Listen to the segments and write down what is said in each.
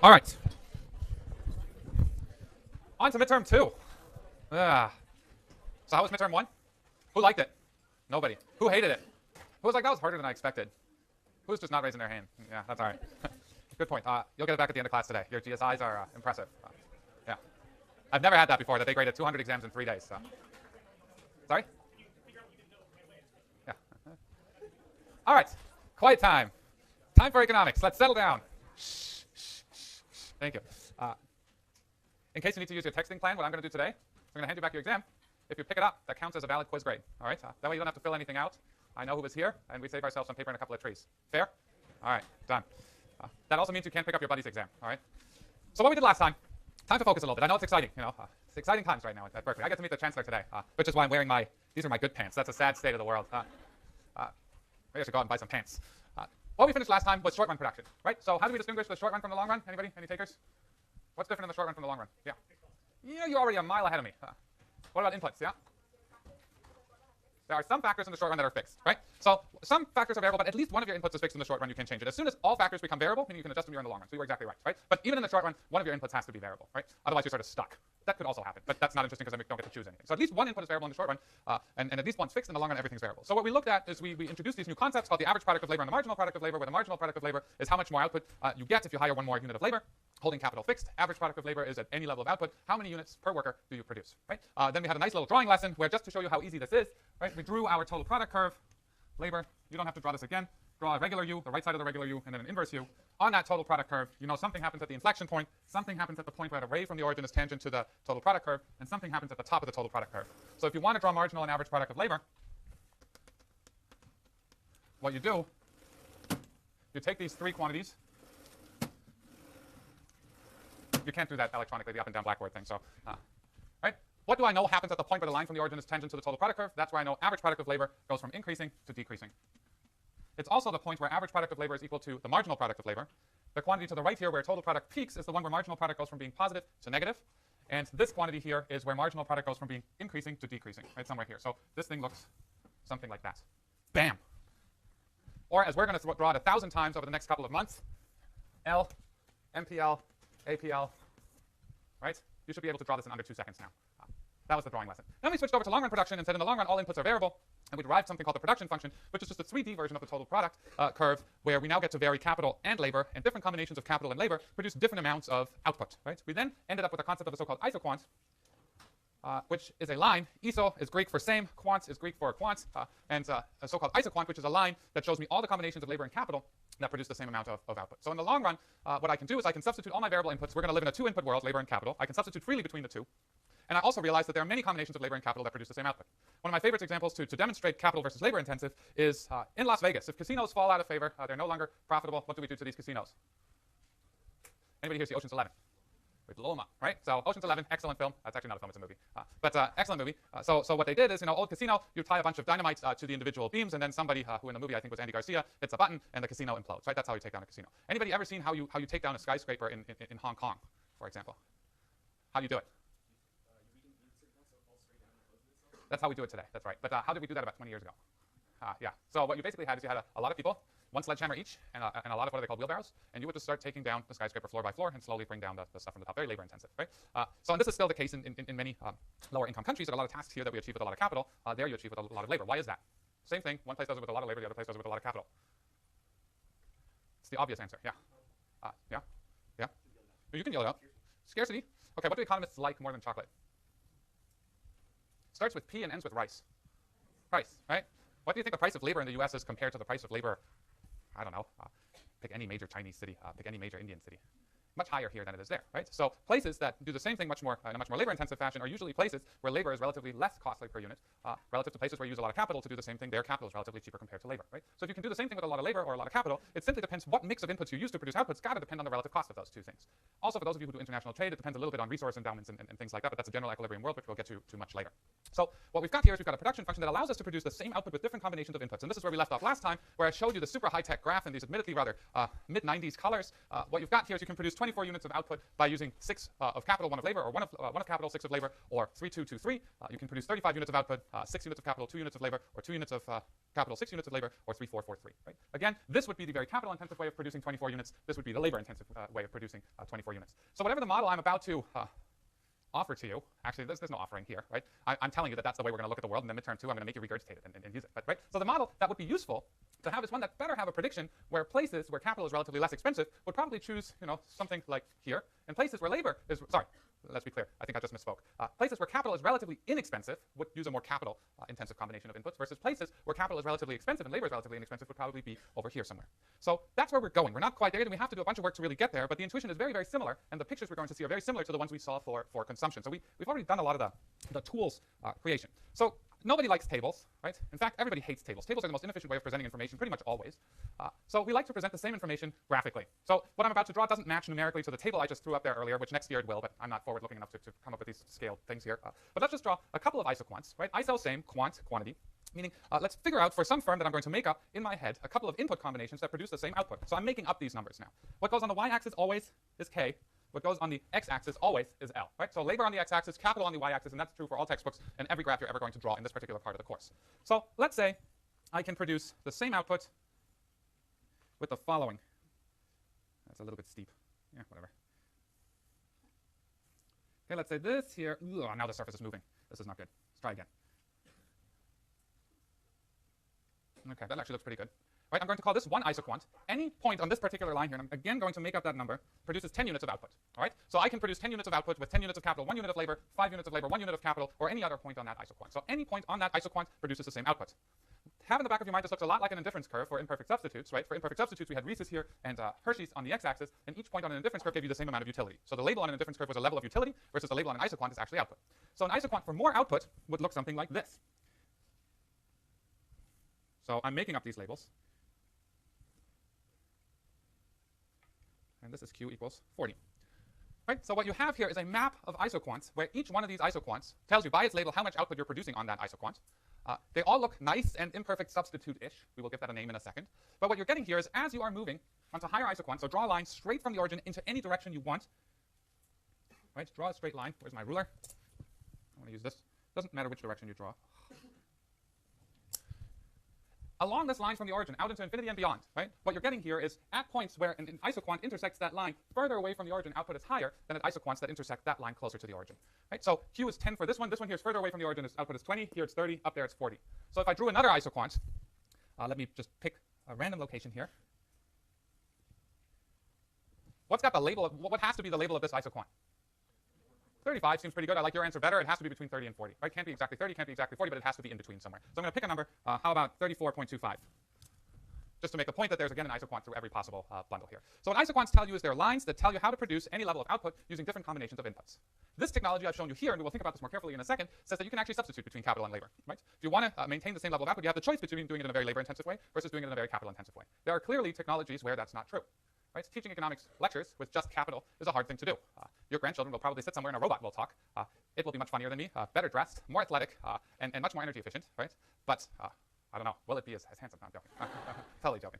All right. On to midterm 2. So how was midterm 1? Who liked it? Nobody. Who hated it? Who was like, that was harder than I expected? Who's just not raising their hand? Yeah, that's all right. Good point. You'll get it back at the end of class today. Your GSIs are impressive. Yeah. I've never had that before, that they graded 200 exams in 3 days. So. Sorry? Yeah. All right. Quiet time. Time for economics. Let's settle down. Shh, shh, shh, shh. Thank you. In case you need to use your texting plan, what I'm going to do today, I'm going to hand you back your exam. If you pick it up, that counts as a valid quiz grade. All right? That way you don't have to fill anything out. I know who was here, and we save ourselves some paper and a couple of trees. Fair? All right, done. That also means you can't pick up your buddy's exam. All right? So what we did last time, time to focus a little bit. I know it's exciting. It's exciting times right now at Berkeley. I get to meet the chancellor today, which is why I'm wearing these are my good pants. That's a sad state of the world. Maybe I should go out and buy some pants. What we finished last time was short run production, right? So how do we distinguish the short run from the long run? Anybody? Any takers? What's different in the short run from the long run? Yeah. Yeah, you're already a mile ahead of me. What about inputs? Yeah. There are some factors in the short run that are fixed, right? So some factors are variable, but at least one of your inputs is fixed in the short run. You can change it. As soon as all factors become variable, meaning you can adjust them, you're in the long run. So you were exactly right? But even in the short run, one of your inputs has to be variable, right? Otherwise, you're sort of stuck. That could also happen, but that's not interesting because I don't get to choose anything. So at least one input is variable in the short run, and at least one's fixed. In the long run, everything's variable. So what we looked at is we introduced these new concepts called the average product of labor and the marginal product of labor, where the marginal product of labor is how much more output you get if you hire one more unit of labor. Holding capital fixed. Average product of labor is at any level of output. How many units per worker do you produce, right? Then we had a nice little drawing lesson where, just to show you how easy this is, right, we drew our total product curve, labor. You don't have to draw this again. Draw a regular U, the right side of the regular U, and then an inverse U. On that total product curve, you know something happens at the inflection point, something happens at the point where the ray from the origin is tangent to the total product curve, and something happens at the top of the total product curve. So if you want to draw marginal and average product of labor, what you do, you take these three quantities. You can't do that electronically, the up and down blackboard thing. So, right? What do I know happens at the point where the line from the origin is tangent to the total product curve? That's where I know average product of labor goes from increasing to decreasing. It's also the point where average product of labor is equal to the marginal product of labor. The quantity to the right here where total product peaks is the one where marginal product goes from being positive to negative. And this quantity here is where marginal product goes from being increasing to decreasing, right? Somewhere here. So this thing looks something like that. Bam. Or as we're going to draw it 1,000 times over the next couple of months, L, MPL, APL, right? You should be able to draw this in under 2 seconds now. That was the drawing lesson. Then we switched over to long run production and said in the long run all inputs are variable, and we derived something called the production function, which is just a 3D version of the total product curve, where we now get to vary capital and labor, and different combinations of capital and labor produce different amounts of output, right? We then ended up with a concept of the so-called isoquant, which is a line. Iso is Greek for same, quant is Greek for quant, and a so-called isoquant, which is a line that shows me all the combinations of labor and capital that produce the same amount of output. So in the long run, what I can do is I can substitute all my variable inputs. We're going to live in a two-input world, labor and capital. I can substitute freely between the two. And I also realized that there are many combinations of labor and capital that produce the same output. One of my favorite examples to demonstrate capital versus labor intensive is in Las Vegas. If casinos fall out of favor, they're no longer profitable, what do we do to these casinos? Anybody here see Ocean's 11? We blow them up, right? So Ocean's 11, excellent film. That's actually not a film, it's a movie. But excellent movie. So what they did is, old casino, you tie a bunch of dynamite to the individual beams, and then somebody who in the movie I think was Andy Garcia hits a button, and the casino implodes, right? That's how you take down a casino. Anybody ever seen how you take down a skyscraper in Hong Kong, for example? How do you do it? That's how we do it today. That's right. But how did we do that about 20 years ago? Yeah. So what you basically had is you had a lot of people, one sledgehammer each, and a lot of what are they called, wheelbarrows, and you would just start taking down the skyscraper floor by floor and slowly bring down the stuff from the top. Very labor intensive, right? So and this is still the case in many lower income countries. That a lot of tasks here that we achieve with a lot of capital, there you achieve with a lot of labor. Why is that? Same thing. One place does it with a lot of labor, the other place does it with a lot of capital. It's the obvious answer. Yeah. Yeah. Yeah. You can yell it out. Scarcity. Okay. What do economists like more than chocolate? Starts with P and ends with rice. Price, right? What do you think the price of labor in the U.S. is compared to the price of labor, I don't know, pick any major Chinese city, pick any major Indian city. Much higher here than it is there, right? So places that do the same thing in a much more labor-intensive fashion are usually places where labor is relatively less costly per unit, relative to places where you use a lot of capital to do the same thing. Their capital is relatively cheaper compared to labor, right? So if you can do the same thing with a lot of labor or a lot of capital, it simply depends what mix of inputs you use to produce outputs. Got to depend on the relative cost of those two things. Also, for those of you who do international trade, it depends a little bit on resource endowments and things like that, but that's a general equilibrium world, which we'll get to much later. So what we've got here is we've got a production function that allows us to produce the same output with different combinations of inputs. And this is where we left off last time, where I showed you the super high-tech graph in these admittedly rather mid-90s colors. What you've got here is you can produce 24 units of output by using 6 of capital, 1 of labor, or 1 of capital, 6 of labor, or 3, 2, 2, 3. You can produce 35 units of output, 6 units of capital, 2 units of labor, or 2 units of capital, 6 units of labor, or 3, 4, 4, 3. Right? Again, this would be the very capital-intensive way of producing 24 units. This would be the labor-intensive way of producing 24 units. So whatever the model I'm about to offer to you. Actually, there's no offering here, right? I'm telling you that that's the way we're going to look at the world, and then midterm 2, I'm going to make you regurgitate it and use it. But, right? So the model that would be useful to have is one that better have a prediction where places where capital is relatively less expensive would probably choose, something like here, and places where labor is, sorry, let's be clear, I think I just misspoke. Places where capital is relatively inexpensive would use a more capital-intensive combination of inputs, versus places where capital is relatively expensive and labor is relatively inexpensive would probably be over here somewhere. So that's where we're going. We're not quite there yet, and we have to do a bunch of work to really get there, but the intuition is very, very similar, and the pictures we're going to see are very similar to the ones we saw for consumption. So we've already done a lot of the tools creation. So nobody likes tables, right? In fact, everybody hates tables. Tables are the most inefficient way of presenting information pretty much always. So we like to present the same information graphically. So what I'm about to draw doesn't match numerically to the table I just threw up there earlier, which next year it will, but I'm not forward-looking enough to come up with these scaled things here. But let's just draw a couple of isoquants, right? Iso, same, quant, quantity. Meaning, let's figure out for some firm that I'm going to make up in my head a couple of input combinations that produce the same output. So I'm making up these numbers now. What goes on the y-axis always is k. What goes on the x-axis always is L, right? So labor on the x-axis, capital on the y-axis, and that's true for all textbooks and every graph you're ever going to draw in this particular part of the course. So let's say I can produce the same output with the following. That's a little bit steep. Yeah, whatever. Okay, let's say this here. Ugh, now the surface is moving. This is not good. Let's try again. Okay, that actually looks pretty good. Right, I'm going to call this one isoquant. Any point on this particular line here, and I'm again going to make up that number, produces 10 units of output. All right? So I can produce 10 units of output with 10 units of capital, 1 unit of labor, 5 units of labor, 1 unit of capital, or any other point on that isoquant. So any point on that isoquant produces the same output. Have in the back of your mind, this looks a lot like an indifference curve for imperfect substitutes, right? For imperfect substitutes, we had Reese's here and Hershey's on the x-axis, and each point on an indifference curve gave you the same amount of utility. So the label on an indifference curve was a level of utility, versus the label on an isoquant is actually output. So an isoquant for more output would look something like this. So I'm making up these labels. And this is Q equals 40. Right? So what you have here is a map of isoquants where each one of these isoquants tells you by its label how much output you're producing on that isoquant. They all look nice and imperfect substitute-ish. We will give that a name in a second. But what you're getting here is as you are moving onto higher isoquants, so draw a line straight from the origin into any direction you want. Right? Draw a straight line. Where's my ruler? I want to use this. Doesn't matter which direction you draw. Along this line from the origin, out into infinity and beyond, right? What you're getting here is at points where an isoquant intersects that line further away from the origin, output is higher than at isoquants that intersect that line closer to the origin, right? So Q is 10 for this one. This one here is further away from the origin. Its output is 20. Here it's 30. Up there it's 40. So if I drew another isoquant, let me just pick a random location here. What's got the label of, what has to be the label of this isoquant? 35 seems pretty good. I like your answer better. It has to be between 30 and 40. Right? Can't be exactly 30, can't be exactly 40, but it has to be in between somewhere. So I'm going to pick a number. How about 34.25? Just to make the point that there's, again, an isoquant through every possible bundle here. So what isoquants tell you is they're lines that tell you how to produce any level of output using different combinations of inputs. This technology I've shown you here, and we will think about this more carefully in a second, says that you can actually substitute between capital and labor. Right? If you want to maintain the same level of output, you have the choice between doing it in a very labor-intensive way versus doing it in a very capital-intensive way. There are clearly technologies where that's not true. Right? Teaching economics lectures with just capital is a hard thing to do. Your grandchildren will probably sit somewhere and a robot will talk. It will be much funnier than me, better dressed, more athletic, and much more energy efficient. Right? But I don't know. Will it be as handsome? No, I'm joking. Totally joking.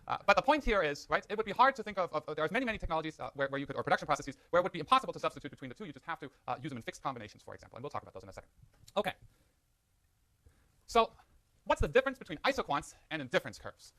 But the point here is, right, it would be hard to think of there's many technologies where you could, or production processes, where it would be impossible to substitute between the two. You just have to use them in fixed combinations, for example. And we'll talk about those in a second. Okay. So what's the difference between isoquants and indifference curves?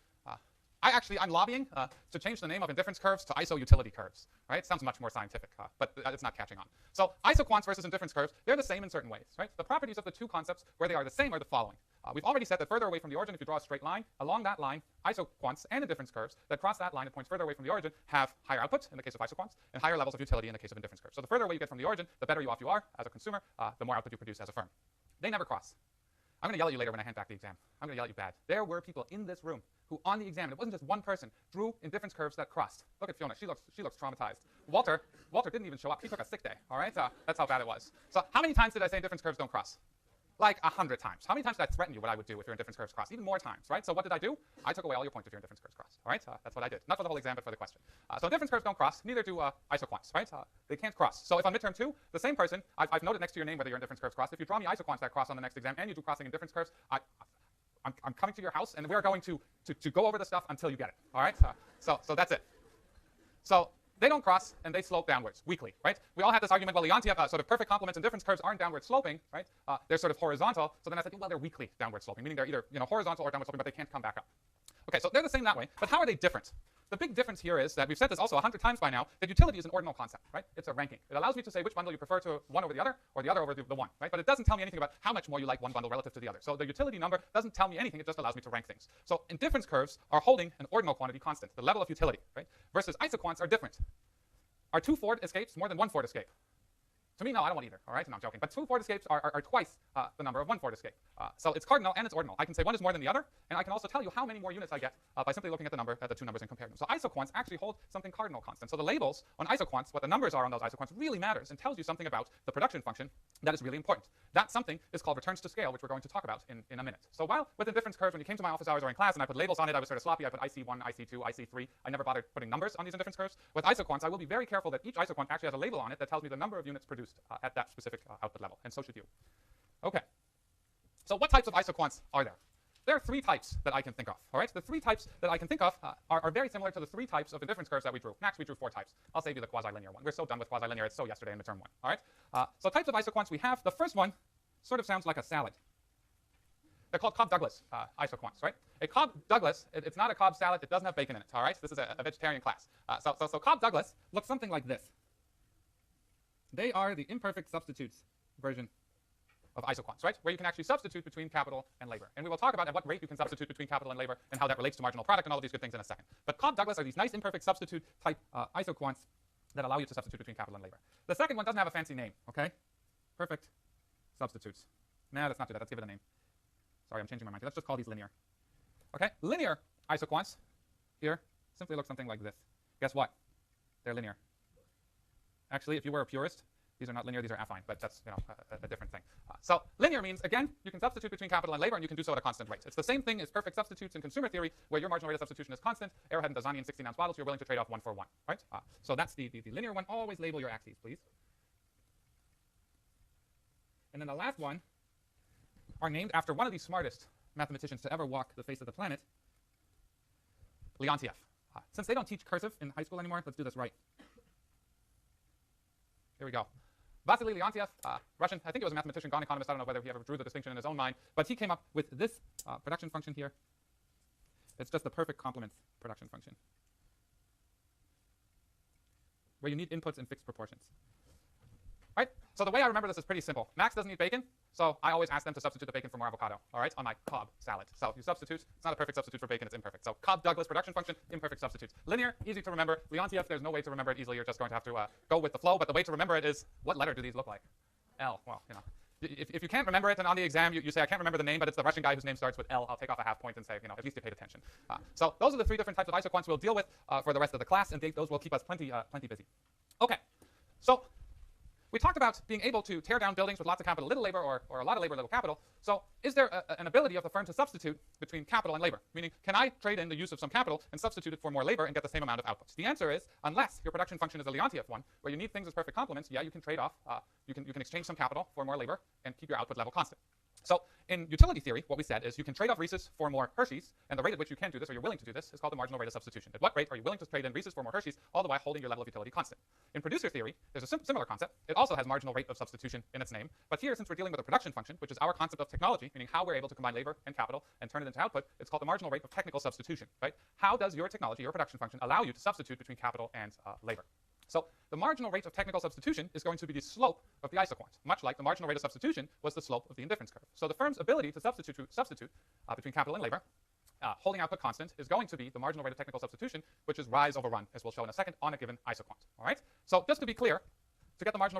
I'm lobbying to change the name of indifference curves to iso-utility curves. Right? It sounds much more scientific, but it's not catching on. So isoquants versus indifference curves, they're the same in certain ways. Right? The properties of the two concepts where they are the same are the following. We've already said that further away from the origin, if you draw a straight line, along that line, isoquants and indifference curves that cross that line at points further away from the origin have higher output in the case of isoquants and higher levels of utility in the case of indifference curves. So the further away you get from the origin, the better off you are as a consumer, the more output you produce as a firm. They never cross. I'm going to yell at you later when I hand back the exam. I'm going to yell at you bad. There were people in this room who, on the exam, and it wasn't just one person, drew indifference curves that crossed. Look at Fiona. She looks traumatized. Walter didn't even show up. He took a sick day. All right? That's how bad it was. So how many times did I say indifference curves don't cross? Like 100 times. How many times did I threaten you what I would do if your indifference curves cross? Even more times, right? So what did I do? I took away all your points if your indifference curves cross. All right? That's what I did. Not for the whole exam, but for the question. So indifference curves don't cross. Neither do isoquants, right? They can't cross. So if on midterm 2, the same person, I've noted next to your name whether your indifference curves cross. If you draw me isoquants that cross on the next exam and you do crossing indifference curves, I'm coming to your house and we're going to go over the stuff until you get it. All right? So that's it. So they don't cross, and they slope downwards weakly, right? We all had this argument, well, Leontief, sort of perfect complements and difference curves aren't downward sloping, right? They're sort of horizontal. So then I said, well, they're weakly downward sloping, meaning they're either horizontal or downward sloping, but they can't come back up. Okay, so they're the same that way, but how are they different? The big difference here is that we've said this also 100 times by now, that utility is an ordinal concept, right? It's a ranking. It allows me to say which bundle you prefer to one over the other, or the other over the one, right? But it doesn't tell me anything about how much more you like one bundle relative to the other. So the utility number doesn't tell me anything. It just allows me to rank things. So indifference curves are holding an ordinal quantity constant, the level of utility, right? Versus isoquants are different. Are 2 Ford escapes more than 1 Ford escape? To me, no, I don't want either. All right, no, I'm joking. But 2 Ford escapes are twice the number of 1 Ford escape. So it's cardinal and it's ordinal. I can say one is more than the other, and I can also tell you how many more units I get by simply looking at the two numbers and comparing them. So isoquants actually hold something cardinal constant. So the labels on isoquants, what the numbers are on those isoquants, really matters and tells you something about the production function that is really important. That something is called returns to scale, which we're going to talk about in a minute. So while with indifference curves, when you came to my office hours or in class and I put labels on it, I was sort of sloppy. I put IC1, IC2, IC3. I never bothered putting numbers on these indifference curves. With isoquants, I will be very careful that each isoquant actually has a label on it that tells me the number of units produced at that specific output level, and so should you. Okay. So what types of isoquants are there? There are 3 types that I can think of. All right. The 3 types that I can think of are very similar to the 3 types of indifference curves that we drew. Max, we drew 4 types. I'll save you the quasi-linear one. We're so done with quasi-linear. It's so yesterday in midterm 1. All right. So types of isoquants we have. The first one sort of sounds like a salad. They're called Cobb-Douglas isoquants, right? A Cobb-Douglas, it's not a Cobb salad. It doesn't have bacon in it. All right. This is a vegetarian class. So Cobb-Douglas looks something like this. They are the imperfect substitutes version of isoquants, right? Where you can actually substitute between capital and labor. And we will talk about at what rate you can substitute between capital and labor and how that relates to marginal product and all of these good things in a second. But Cobb-Douglas are these nice imperfect substitute type isoquants that allow you to substitute between capital and labor. The second one doesn't have a fancy name, okay? Perfect substitutes. Nah, let's not do that. Let's give it a name. Sorry, I'm changing my mind. Let's just call these linear. Okay? Linear isoquants here simply look something like this. Guess what? They're linear. Actually, if you were a purist, these are not linear, these are affine, but that's a different thing. So linear means, again, you can substitute between capital and labor, and you can do so at a constant rate. It's the same thing as perfect substitutes in consumer theory, where your marginal rate of substitution is constant. Arrowhead and Dasani in 16-ounce bottles, you're willing to trade off 1 for 1, right? So that's the linear one. Always label your axes, please. And then the last one are named after one of the smartest mathematicians to ever walk the face of the planet, Leontief. Since they don't teach cursive in high school anymore, let's do this right. Here we go. Vasily Leontief, Russian. I think he was a mathematician, gone economist. I don't know whether he ever drew the distinction in his own mind, but he came up with this production function here. It's just the perfect complement production function, where you need inputs in fixed proportions. Right? So the way I remember this is pretty simple. Max doesn't eat bacon, so I always ask them to substitute the bacon for more avocado, all right, on my Cobb salad. So you substitute. It's not a perfect substitute for bacon. It's imperfect. So Cobb-Douglas production function, imperfect substitutes. Linear, easy to remember. Leontief, there's no way to remember it easily. You're just going to have to go with the flow. But the way to remember it is, what letter do these look like? L. Well, if you can't remember it, and on the exam you say, I can't remember the name, but it's the Russian guy whose name starts with L, I'll take off a half point and say, at least you paid attention. So those are the 3 different types of isoquants we'll deal with for the rest of the class, and those will keep us plenty busy. Okay, so we talked about being able to tear down buildings with lots of capital, little labor, or a lot of labor, little capital. So is there an ability of the firm to substitute between capital and labor? Meaning, can I trade in the use of some capital and substitute it for more labor and get the same amount of outputs? The answer is, unless your production function is a Leontief one, where you need things as perfect complements, yeah, you can trade off. You can exchange some capital for more labor and keep your output level constant. So in utility theory, what we said is you can trade off Reese's for more Hershey's, and the rate at which you can do this, or you're willing to do this, is called the marginal rate of substitution. At what rate are you willing to trade in Reese's for more Hershey's, all the while holding your level of utility constant? In producer theory, there's a similar concept. It also has marginal rate of substitution in its name, but here, since we're dealing with a production function, which is our concept of technology, meaning how we're able to combine labor and capital and turn it into output, it's called the marginal rate of technical substitution, right? How does your technology, your production function, allow you to substitute between capital and labor? So the marginal rate of technical substitution is going to be the slope of the isoquant, much like the marginal rate of substitution was the slope of the indifference curve. So the firm's ability to substitute between capital and labor, holding output constant, is going to be the marginal rate of technical substitution, which is rise over run, as we'll show in a second, on a given isoquant. All right? So just to be clear, to get the marginal rate